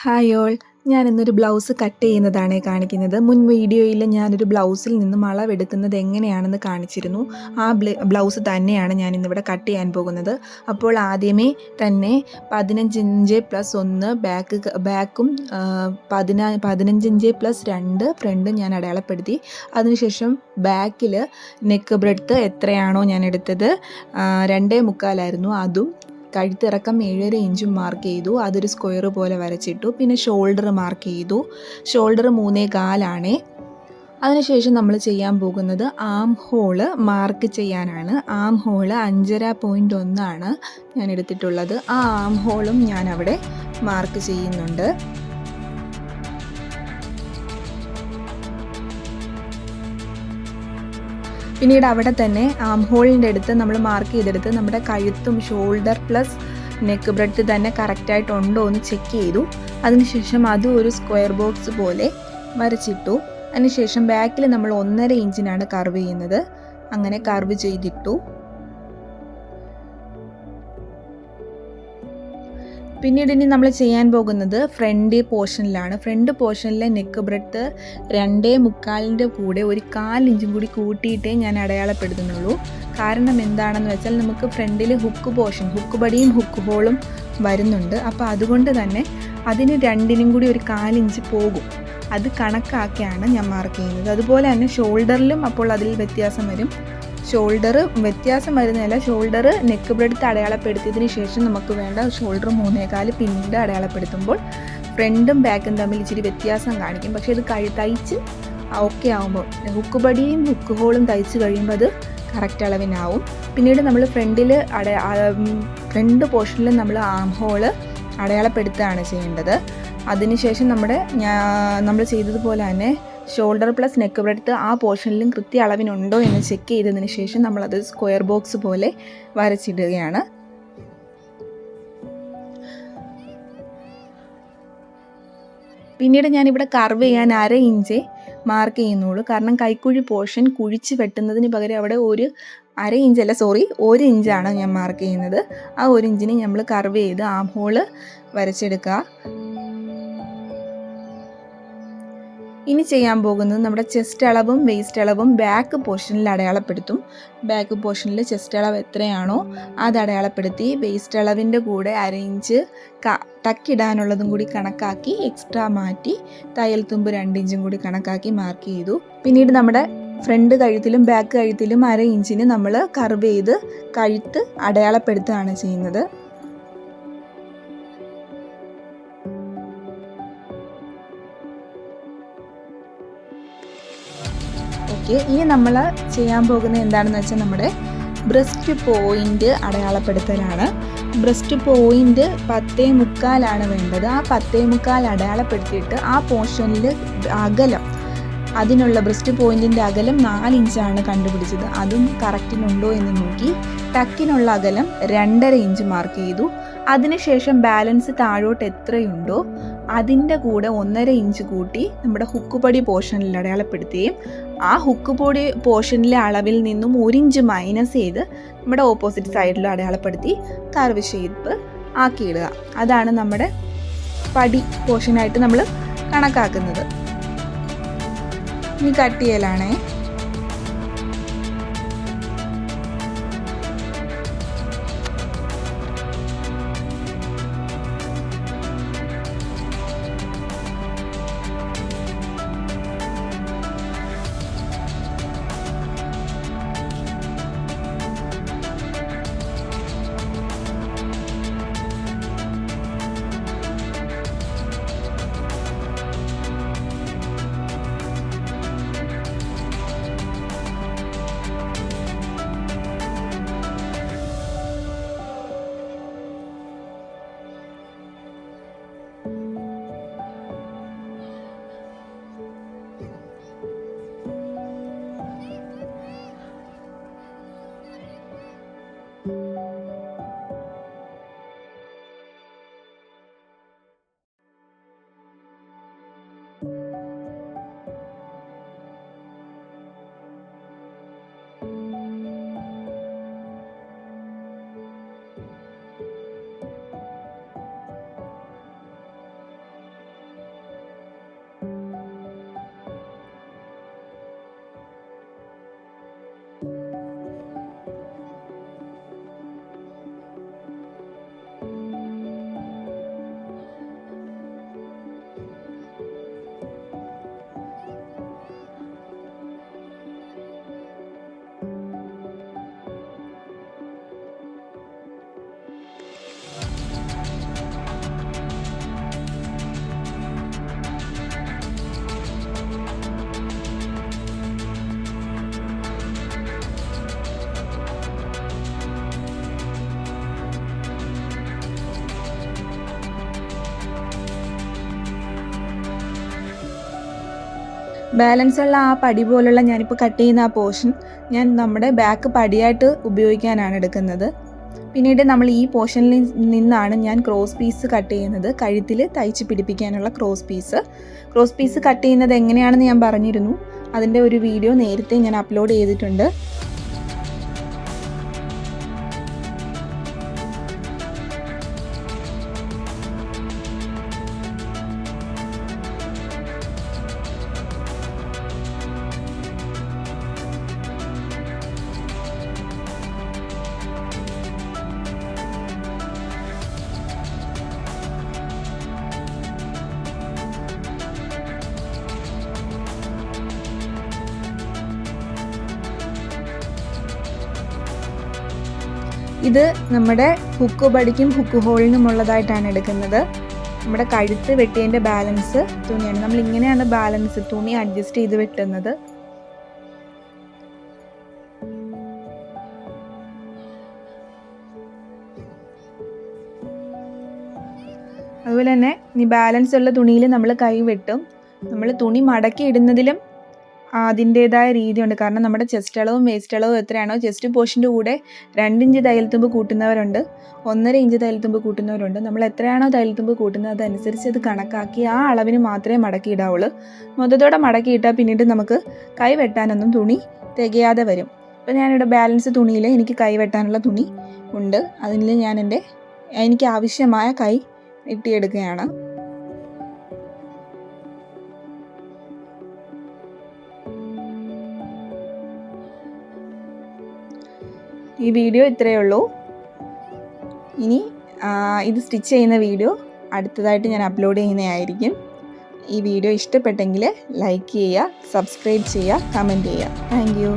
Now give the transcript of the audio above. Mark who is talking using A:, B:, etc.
A: Hi all, ഞാൻ ഇന്നൊരു blouse cut ചെയ്യുന്നതാണ് കാണിക്കുന്നത്. മുൻ വീഡിയോയിൽ ഞാനൊരു ബ്ലൗസിൽ നിന്ന് അളവെടുക്കുന്നത് എങ്ങനെയാണെന്ന് കാണിച്ചിരുന്നു. ആ ബ്ലൗസ് തന്നെയാണ് ഞാൻ ഇന്നിവിടെ കട്ട് ചെയ്യാൻ പോകുന്നത്. അപ്പോൾ ആദ്യമേ തന്നെ 15 ഇഞ്ച് പ്ലസ് 1 ബാക്കും 15 ഇഞ്ച് പ്ലസ് 2 ഫ്രണ്ടും ഞാൻ അടയാളപ്പെടുത്തി. അതിനുശേഷം ബാക്കിൽ നെക്ക് ബ്രെഡ്ത്ത് എത്രയാണോ ഞാൻ എടുത്തത് 2.25 ആയിരുന്നു, അതും കഴുത്തിറക്കം 7.5 ഇഞ്ചും മാർക്ക് ചെയ്തു. അതൊരു സ്ക്വയർ പോലെ വരച്ചിട്ടു. പിന്നെ ഷോൾഡർ മാർക്ക് ചെയ്തു. ഷോൾഡർ 3.25 അതിനുശേഷം നമ്മൾ ചെയ്യാൻ പോകുന്നത് ആം ഹോള് മാർക്ക് ചെയ്യാനാണ്. ആം ഹോള് 5.1 ഞാൻ എടുത്തിട്ടുള്ളത്. ആ ആം ഹോളും ഞാൻ അവിടെ മാർക്ക് ചെയ്യുന്നുണ്ട്. പിന്നീട് അവിടെ തന്നെ ആം ഹോളിൻ്റെ അടുത്ത് നമ്മൾ മാർക്ക് ചെയ്തെടുത്ത് നമ്മുടെ കഴുത്തും ഷോൾഡർ പ്ലസ് നെക്ക് ബ്രെഡ്ത്ത് തന്നെ കറക്റ്റായിട്ടുണ്ടോ എന്ന് ചെക്ക് ചെയ്തു. അതിനുശേഷം അതും ഒരു സ്ക്വയർ ബോക്സ് പോലെ വരച്ചിട്ടു. അതിനുശേഷം ബാക്കിൽ നമ്മൾ 1.5 ഇഞ്ചിനാണ് കർവ് ചെയ്യുന്നത്. അങ്ങനെ കർവ് ചെയ്തിട്ടു. പിന്നീട് ഇനി നമ്മൾ ചെയ്യാൻ പോകുന്നത് ഫ്രണ്ട് പോർഷനിലാണ്. ഫ്രണ്ട് പോർഷനിലെ നെക്ക് ബ്രെഡ്ത്ത് 2.25 കൂടെ ഒരു 1/4 ഇഞ്ചും കൂടി കൂട്ടിയിട്ടേ ഞാൻ അടയാളപ്പെടുത്തുന്നുള്ളൂ. കാരണം എന്താണെന്ന് വെച്ചാൽ നമുക്ക് ഫ്രണ്ടിൽ ഹുക്ക് ബടിയും ഹുക്ക് ഹോളും വരുന്നുണ്ട്. അപ്പോൾ അതുകൊണ്ട് തന്നെ അതിന് രണ്ടിനും കൂടി ഒരു 1/4 ഇഞ്ച് പോകും. അത് കണക്കാക്കിയാണ് ഞാൻ മാർക്ക് ചെയ്യുന്നത്. അതുപോലെ തന്നെ ഷോൾഡറിലും അപ്പോൾ അതിൽ വ്യത്യാസം വരും. ഷോൾഡർ വ്യത്യാസം വരുന്നതല്ല, ഷോൾഡർ നെക്ക് ബ്രെഡ്ത്ത് അടയാളപ്പെടുത്തിയതിന് ശേഷം നമുക്ക് വേണ്ട ഷോൾഡർ 3.25 പിന്നീട് അടയാളപ്പെടുത്തുമ്പോൾ ഫ്രണ്ടും ബാക്കും തമ്മിൽ ഇച്ചിരി വ്യത്യാസം കാണിക്കും. പക്ഷേ ഇത് തയ്ച്ച് ഓക്കെ ആകുമ്പോൾ ഹുക്ക് ബടിയും ഹുക്ക് ഹോളും തയ്ച്ച് കഴിയുമ്പോൾ അത് കറക്റ്റ് അളവിനാവും. പിന്നീട് നമ്മൾ ഫ്രണ്ട് പോർഷനിൽ നമ്മൾ ആം ഹോള് അടയാളപ്പെടുത്തുകയാണ് ചെയ്യേണ്ടത്. അതിനുശേഷം നമ്മൾ ചെയ്തതുപോലെ തന്നെ ഷോൾഡർ പ്ലസ് നെക്ക് ബ്രെഡ്ത്ത് ആ പോർഷനിലും കൃത്യ അളവിനുണ്ടോ എന്ന് ചെക്ക് ചെയ്തതിന് ശേഷം നമ്മളത് സ്ക്വയർ ബോക്സ് പോലെ വരച്ചിടുകയാണ്. പിന്നീട് ഞാനിവിടെ കർവ് ചെയ്യാൻ 1/2 ഇഞ്ച് മാർക്ക് ചെയ്യുന്നുള്ളൂ. കാരണം കൈക്കുഴി പോർഷൻ കുഴിച്ച് വെട്ടുന്നതിന് പകരം അവിടെ 1 ഇഞ്ചാണ് ഞാൻ മാർക്ക് ചെയ്യുന്നത്. ആ 1 ഇഞ്ചിന് നമ്മൾ കർവ് ചെയ്ത് ആം ഹോള് വരച്ചെടുക്കുക. ഇനി ചെയ്യാൻ പോകുന്നത് നമ്മുടെ ചെസ്റ്റ് അളവും വേസ്റ്റ് അളവും ബാക്ക് പോർഷനിൽ അടയാളപ്പെടുത്തും. ബാക്ക് പോർഷനിൽ ചെസ്റ്റ് അളവ് എത്രയാണോ അത് അടയാളപ്പെടുത്തി വേസ്റ്റ് അളവിൻ്റെ കൂടെ 1/2 ഇഞ്ച് ടക്കിടാനുള്ളതും കൂടി കണക്കാക്കി എക്സ്ട്രാ മാറ്റി തയ്യൽ തുമ്പ് 2 ഇഞ്ചും കൂടി കണക്കാക്കി മാർക്ക് ചെയ്തു. പിന്നീട് നമ്മുടെ ഫ്രണ്ട് കഴുത്തിലും ബാക്ക് കഴുത്തിലും 1/2 ഇഞ്ചിന് നമ്മൾ കർവ് ചെയ്ത് കഴുത്ത് അടയാളപ്പെടുത്തുകയാണ് ചെയ്യുന്നത്. ഇനി നമ്മൾ ചെയ്യാൻ പോകുന്നത് എന്താണെന്ന് വെച്ചാൽ നമ്മുടെ ബ്രസ്റ്റ് പോയിൻ്റ് അടയാളപ്പെടുത്തലാണ്. ബ്രസ്റ്റ് പോയിൻ്റ് 10.25 വേണ്ടത്. ആ 10.25 അടയാളപ്പെടുത്തിയിട്ട് ആ പോർഷനിൽ അകലം, അതിനുള്ള ബ്രസ്റ്റ് പോയിൻറ്റിൻ്റെ അകലം 4 ഇഞ്ചാണ് കണ്ടുപിടിച്ചത്. അതും കറക്റ്റിനുണ്ടോ എന്ന് നോക്കി ടക്കിനുള്ള അകലം 2.5 ഇഞ്ച് മാർക്ക് ചെയ്തു. അതിനുശേഷം ബാലൻസ് താഴോട്ട് എത്രയുണ്ടോ അതിൻ്റെ കൂടെ 1.5 ഇഞ്ച് കൂട്ടി നമ്മുടെ ഹുക്കുപടി പോർഷനിൽ അടയാളപ്പെടുത്തുകയും ആ ഹുക്കുപൊടി പോർഷനിലെ അളവിൽ നിന്നും 1 ഇഞ്ച് മൈനസ് ചെയ്ത് നമ്മുടെ ഓപ്പോസിറ്റ് സൈഡിൽ അടയാളപ്പെടുത്തി കർവ് ഷേപ്പ് ആക്കിയിടുക. അതാണ് നമ്മുടെ പടി പോർഷനായിട്ട് നമ്മൾ കണക്കാക്കുന്നത്. ഇനി കട്ട് ചെയ്യലാണേ. ബാലൻസ് ഉള്ള ആ പടി പോലുള്ള ഞാനിപ്പോൾ കട്ട് ചെയ്യുന്ന ആ പോർഷൻ ഞാൻ നമ്മുടെ ബാക്ക് പടിയായിട്ട് ഉപയോഗിക്കാനാണ് എടുക്കുന്നത്. പിന്നീട് നമ്മൾ ഈ പോർഷനിൽ നിന്നാണ് ഞാൻ ക്രോസ് പീസ് കട്ട് ചെയ്യുന്നത്, കഴുത്തിൽ തയ്ച്ച് പിടിപ്പിക്കാനുള്ള ക്രോസ് പീസ് കട്ട് ചെയ്യുന്നത് എങ്ങനെയാണെന്ന് ഞാൻ പറഞ്ഞിരുന്നു. അതിൻ്റെ ഒരു വീഡിയോ നേരത്തെ ഞാൻ അപ്ലോഡ് ചെയ്തിട്ടുണ്ട്. ഇത് നമ്മുടെ ഹുക്ക് പടിക്കും ഹുക്ക് ഹോളിനുമുള്ളതായിട്ടാണ് എടുക്കുന്നത്. നമ്മുടെ കഴുത്ത് വെട്ടിയതിൻ്റെ ബാലൻസ് തുണിയാണ്. നമ്മൾ ഇങ്ങനെയാണ് ബാലൻസ് തുണി അഡ്ജസ്റ്റ് ചെയ്ത് വെട്ടുന്നത്. അതുപോലെ തന്നെ ഈ ബാലൻസ് ഉള്ള തുണിയിൽ നമ്മൾ കൈ വെട്ടും. നമ്മൾ തുണി മടക്കി ഇടുന്നതിലും അതിൻ്റേതായ രീതിയുണ്ട്. കാരണം നമ്മുടെ ചെസ്റ്റ് അളവും വേസ്റ്റ് അളവും എത്രയാണോ, ചെസ്റ്റ് പോർഷൻ്റെ കൂടെ 2 ഇഞ്ച് തയ്യൽത്തുമ്പ് കൂട്ടുന്നവരുണ്ട്, 1.5 ഇഞ്ച് തയ്യൽത്തുമ്പ് കൂട്ടുന്നവരുണ്ട്. നമ്മൾ എത്രയാണോ തയ്യൽത്തുമ്പ് കൂട്ടുന്നത് അതനുസരിച്ച് അത് കണക്കാക്കി ആ അളവിന് മാത്രമേ മടക്കി ഇടാവുള്ളൂ. മൊത്തത്തോടെ മടക്കി ഇട്ടാൽ പിന്നീട് നമുക്ക് കൈ വെട്ടാനൊന്നും തുണി തികയാതെ വരും. അപ്പോൾ ഞാനിവിടെ ബാലൻസ് തുണിയിൽ എനിക്ക് കൈ വെട്ടാനുള്ള തുണി ഉണ്ട്. അതിൽ ഞാൻ എനിക്ക് ആവശ്യമായ കൈ വെട്ടിയെടുക്കുകയാണ്. ഈ വീഡിയോ ഇത്രയേ ഉള്ളൂ. ഇനി ഇത് സ്റ്റിച്ച് ചെയ്യുന്ന വീഡിയോ അടുത്തതായിട്ട് ഞാൻ അപ്ലോഡ് ചെയ്യുന്നതായിരിക്കും. ഈ വീഡിയോ ഇഷ്ടപ്പെട്ടെങ്കിൽ ലൈക്ക് ചെയ്യുക, സബ്സ്ക്രൈബ് ചെയ്യുക, കമൻറ്റ് ചെയ്യുക. Thank you.